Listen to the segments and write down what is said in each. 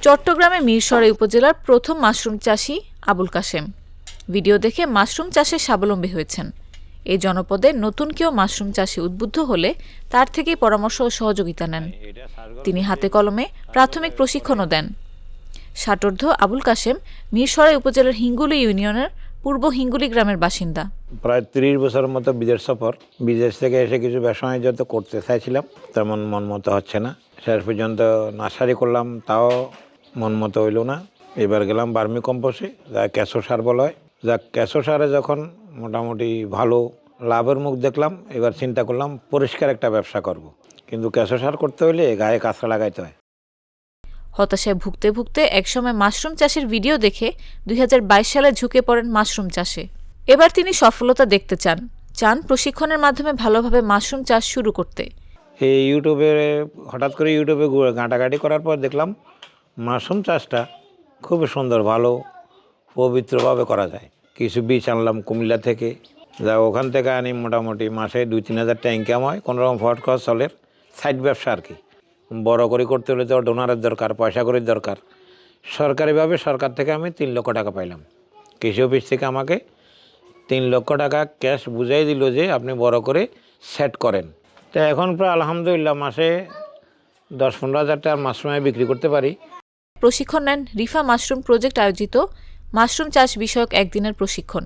চট্টগ্রামের মিরসরাই উপজেলার প্রথম মাশরুম চাষী আবুল কাশেম ভিডিও দেখে মাশরুম চাষে স্বাবলম্বী হয়েছেন। এই জনপদে নতুন কেউ মাশরুম চাষে উদ্বুদ্ধ হলে তার থেকেই পরামর্শ ও সহযোগিতা নেন। তিনি হাতে কলমে প্রাথমিক প্রশিক্ষণও দেন। ষাটোর্ধ আবুল কাশেম মিরসরাই উপজেলার হিঙ্গুলি ইউনিয়নের পূর্ব হিঙ্গুলি গ্রামের বাসিন্দা। প্রায় 30 বছরের মতো বিদেশ সফর। বিদেশ থেকে এসে কিছু ব্যবসা বাণিজ্য করতে চাইছিলাম, তেমন মন মতো হচ্ছে না। শেষ পর্যন্ত নার্সারি করলাম, তাও মন মতো হইল না। এবার গেলাম বার্মি কম্পোস্টে, যা কেঁচো সার বলা হয়। যা কেঁচো সারে যখন মোটামুটি ভালো লাভের মুখ দেখলাম, এবার চিন্তা করলাম পরিষ্কার একটা ব্যবসা করব। কিন্তু কেঁচো সার করতে হলে গায়ে কাঁচা লাগাইতে হয়। হতাশায় ভুগতে ভুগতে একসময় মাশরুম চাষের ভিডিও দেখে 2022 সালে ঝুঁকে পড়েন মাশরুম চাষে। এবার তিনি সফলতা দেখতে চান প্রশিক্ষণের মাধ্যমে ভালোভাবে মাশরুম চাষ শুরু করতে। এই হঠাৎ করে ইউটিউবে ঘাঁটাঘাঁটি করার পর দেখলাম মাশরুম চাষটা খুবই সুন্দর, ভালো পবিত্রভাবে করা যায়। কিছু বীজ আনলাম কুমিল্লা থেকে, যা ওখান থেকে আনি মোটামুটি মাসে 2-3 হাজার টাকা ইনকাম হয়। কোনোরকম ফট খরচ চলে, সাইড ব্যবসা আর কি। বড় করে করতে হলে তো ডোনারের দরকার, পয়সা করির দরকার। সরকারিভাবে সরকার থেকে আমি 3 লক্ষ টাকা পাইলাম। কৃষি অফিস থেকে আমাকে 3 লক্ষ টাকা ক্যাশ বুঝাই দিল যে আপনি বড় করে সেট করেন। তো এখন প্রায় আলহামদুলিল্লাহ মাসে 10-15 হাজার টাকার মাশরুমে বিক্রি করতে পারি। প্রশিক্ষণ নেন রিফা মাশরুম প্রজেক্ট আয়োজিত মাশরুম চাষ বিষয়ক একদিনের প্রশিক্ষণ।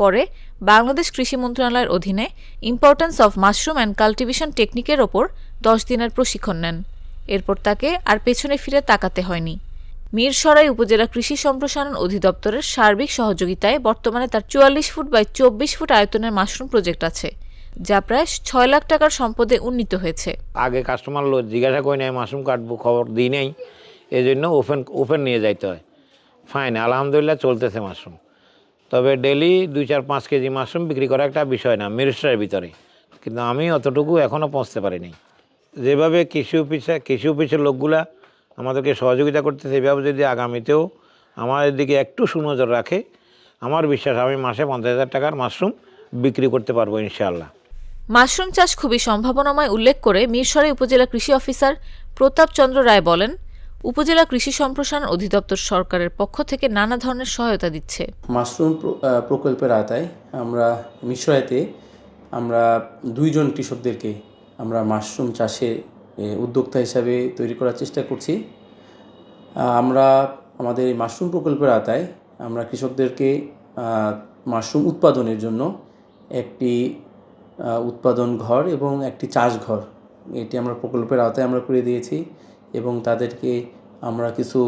পরে বাংলাদেশ কৃষি মন্ত্রণালয়ের অধীনে importance of mushroom and cultivation টেকনিকের ওপর 10 দিনের প্রশিক্ষণ নেন। এরপর তাকে আর পেছনে ফিরে তাকাতে হয়নি। মিরসরাই উপজেলা কৃষি সম্প্রসারণ অধিদপ্তরের সার্বিক সহযোগিতায় বর্তমানে তার 44 ফুট বাই 24 ফুট আয়তনের মাশরুম প্রজেক্ট আছে, যা প্রায় 6 লাখ টাকার সম্পদে উন্নীত হয়েছে। আগে কাস্টমার জিজ্ঞাসা করে নেয় মাশরুম কাটবো, খবর দিই নেই, এই জন্য ওপেন নিয়ে যাইতে হয়। ফাইন, আলহামদুলিল্লাহ চলতেছে মাশরুম। তবে ডেলি 2-4-5 কেজি মাশরুম বিক্রি করা একটা বিষয় না মিরসরাইয়ের ভিতরে, কিন্তু আমি অতটুকু এখনও পৌঁছতে পারিনি। যেভাবে কৃষি অফিসের লোকগুলা আমাদেরকে সহযোগিতা করতেছে, এভাবে যদি আগামীতেও আমাদের দিকে একটু সুনজর রাখে, আমার বিশ্বাস আমি মাসে 50 হাজার টাকার মাশরুম বিক্রি করতে পারবো ইনশাআল্লাহ। মাশরুম চাষ খুবই সম্ভাবনাময় উল্লেখ করে মিরসরাই উপজেলা কৃষি অফিসার প্রতাপ চন্দ্র রায় বলেন, উপজেলা কৃষি সম্প্রসারণ অধিদপ্তর সরকারের পক্ষ থেকে নানা ধরনের সহায়তা দিচ্ছে। মাশরুম প্রকল্পের আওতায় আমরা মিরসরাইতে আমরা 2 জন কৃষকদেরকে আমরা মাশরুম চাষে উদ্যোক্তা হিসাবে তৈরি করার চেষ্টা করছি। আমরা আমাদের এই মাশরুম প্রকল্পের আওতায় আমরা কৃষকদেরকে মাশরুম উৎপাদনের জন্য একটি উৎপাদন ঘর এবং একটি চাষ ঘর, এটি আমরা প্রকল্পের আওতায় আমরা করে দিয়েছি এবং তাদেরকে আমরা কিছু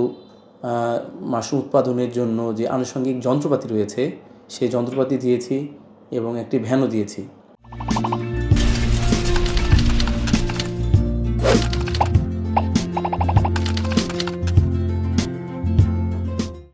মাশরুম উৎপাদনের জন্য যে আনুষঙ্গিক যন্ত্রপাতি রয়েছে সেই যন্ত্রপাতি দিয়েছি এবং একটি ভ্যানও দিয়েছি।